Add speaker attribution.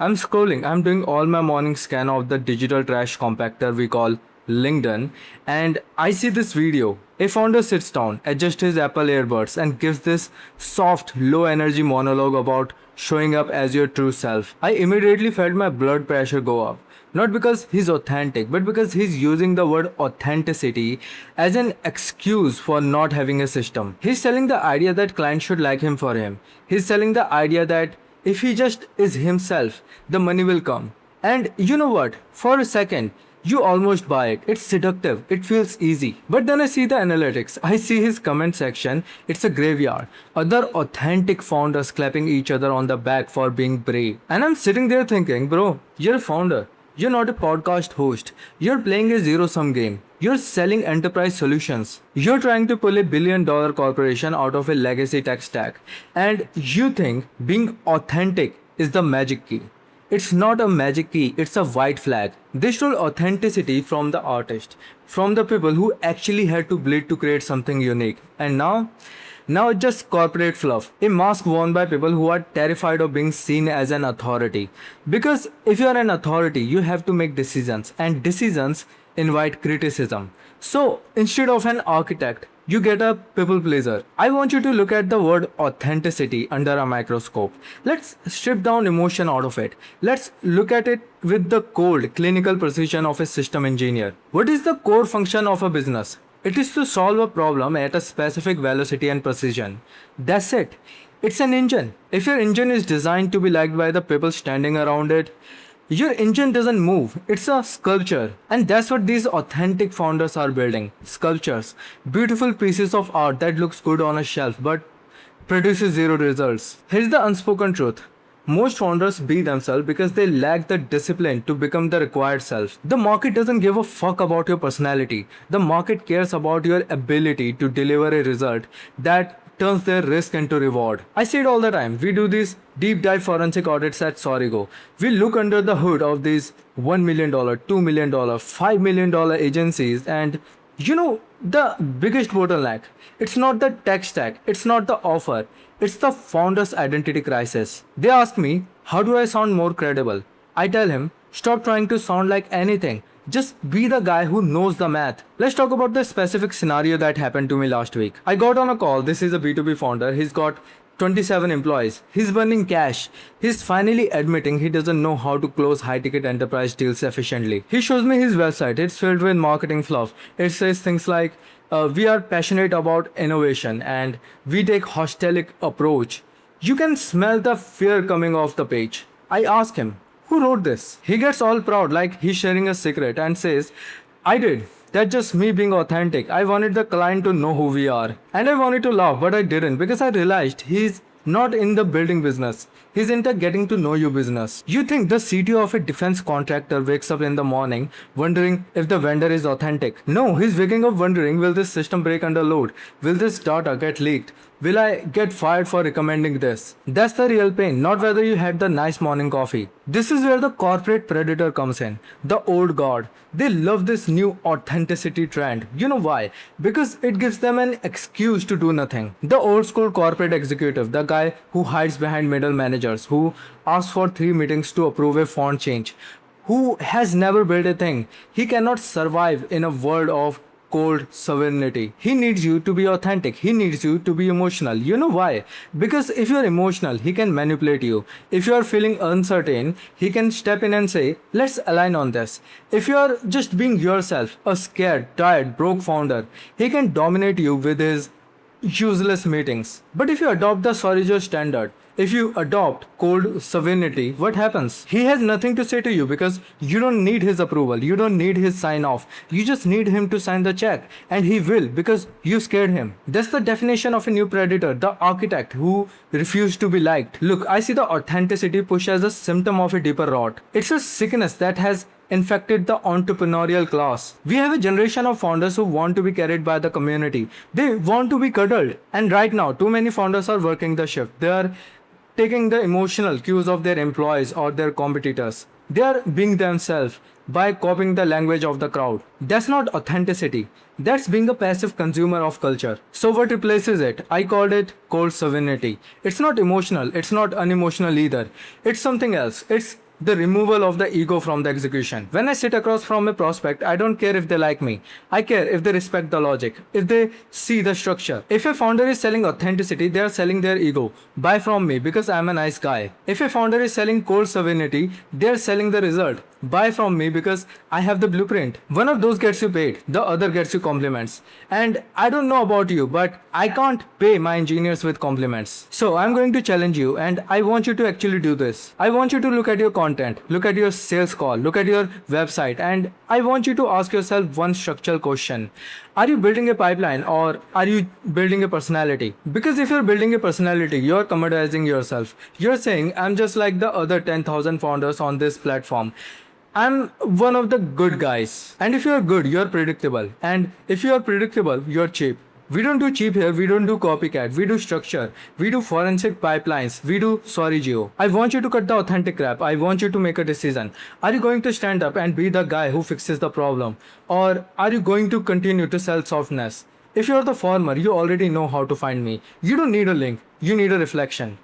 Speaker 1: I'm scrolling, I'm doing all my morning scan of the digital trash compactor we call LinkedIn, and I see this video. A founder sits down, adjusts his Apple earbuds, and gives this soft, low energy monologue about showing up as your true self. I immediately felt my blood pressure go up. Not because he's authentic, but because he's using the word authenticity as an excuse for not having a system. He's selling the idea that clients should like him for him. He's selling the idea that if he just is himself, the money will come. And you know what? For a second, you almost buy it. It's seductive. It feels easy. But then I see the analytics. I see his comment section. It's a graveyard. Other authentic founders clapping each other on the back for being brave. And I'm sitting there thinking, bro, you're a founder. You're not a podcast host. You're playing a zero-sum game. You're selling enterprise solutions. You're trying to pull $1 billion corporation out of a legacy tech stack. And you think being authentic is the magic key. It's not a magic key, it's a white flag. They stole authenticity from the artist, from the people who actually had to bleed to create something unique. And now it's just corporate fluff. A mask worn by people who are terrified of being seen as an authority. Because if you are an authority, you have to make decisions, and decisions invite criticism. So instead of an architect, you get a people pleaser. I want you to look at the word authenticity under a microscope. Let's strip down emotion out of it. Let's look at it with the cold, clinical precision of a system engineer. What is the core function of a business? It is to solve a problem at a specific velocity and precision. That's it. It's an engine. If your engine is designed to be liked by the people standing around it, your engine doesn't move, it's a sculpture. And that's what these authentic founders are building. Sculptures. Beautiful pieces of art that looks good on a shelf but produces zero results. Here's the unspoken truth. Most founders be themselves because they lack the discipline to become the required self. The market doesn't give a fuck about your personality. The market cares about your ability to deliver a result that turns their risk into reward. I say it all the time. We do these deep dive forensic audits at Swarigio. We look under the hood of these $1 million, $2 million, $5 million agencies, and you know the biggest bottleneck? It's not the tech stack, it's not the offer, it's the founder's identity crisis. They ask me, how do I sound more credible? I tell him, stop trying to sound like anything. Just be the guy who knows the math. Let's talk about the specific scenario that happened to me last week. I got on a call. This is a B2B founder. He's got 27 employees. He's burning cash. He's finally admitting he doesn't know how to close high-ticket enterprise deals efficiently. He shows me his website. It's filled with marketing fluff. It says things like, we are passionate about innovation and we take holistic approach. You can smell the fear coming off the page. I ask him, who wrote this? He gets all proud like he's sharing a secret and says, I did. That's just me being authentic. I wanted the client to know who we are. And I wanted to laugh, but I didn't because I realized he's not in the building business. He's into getting to know you business. You think the CTO of a defense contractor wakes up in the morning wondering if the vendor is authentic. No, he's waking up wondering, will this system break under load? Will this data get leaked? Will I get fired for recommending this? That's the real pain, not whether you had the nice morning coffee. This is where the corporate predator comes in. The old guard. They love this new authenticity trend. You know why? Because it gives them an excuse to do nothing. The old school corporate executive, the guy who hides behind middle managers, who asks for 3 meetings to approve a font change, who has never built a thing. He cannot survive in a world of cold sovereignty. He needs you to be authentic. He needs you to be emotional. You know why? Because if you're emotional, he can manipulate you. If you are feeling uncertain, he can step in and say, let's align on this. If you are just being yourself, a scared, tired, broke founder, he can dominate you with his useless meetings. But if you adopt the Swarigio standard, if you adopt cold sovereignty, what happens? He has nothing to say to you because you don't need his approval. You don't need his sign off. You just need him to sign the check. And he will because you scared him. That's the definition of a new predator, the architect who refused to be liked. Look, I see the authenticity push as a symptom of a deeper rot. It's a sickness that has infected the entrepreneurial class. We have a generation of founders who want to be carried by the community. They want to be cuddled. And right now, too many founders are working the shift. They are taking the emotional cues of their employees or their competitors. They are being themselves by copying the language of the crowd. That's not authenticity. That's being a passive consumer of culture. So what replaces it? I called it cold sovereignty. It's not emotional. It's not unemotional either. It's something else. It's the removal of the ego from the execution. When I sit across from a prospect, I don't care if they like me. I care if they respect the logic, if they see the structure. If a founder is selling authenticity, they are selling their ego. Buy from me because I'm a nice guy. If a founder is selling cold sovereignty, they are selling the result. Buy from me because I have the blueprint. One of those gets you paid, the other gets you compliments. And I don't know about you, but I can't pay my engineers with compliments. So I'm going to challenge you, and I want you to actually do this. I want you to look at your content, look at your sales call, look at your website, and I want you to ask yourself one structural question. Are you building a pipeline or are you building a personality? Because if you're building a personality, you're commoditizing yourself. You're saying, I'm just like the other 10,000 founders on this platform. I'm one of the good guys. And if you're good, you're predictable. And if you're predictable, you're cheap. We don't do cheap here, we don't do copycat, we do structure, we do forensic pipelines, we do Swarigio. I want you to cut the authentic crap, I want you to make a decision. Are you going to stand up and be the guy who fixes the problem? Or are you going to continue to sell softness? If you're the former, you already know how to find me. You don't need a link, you need a reflection.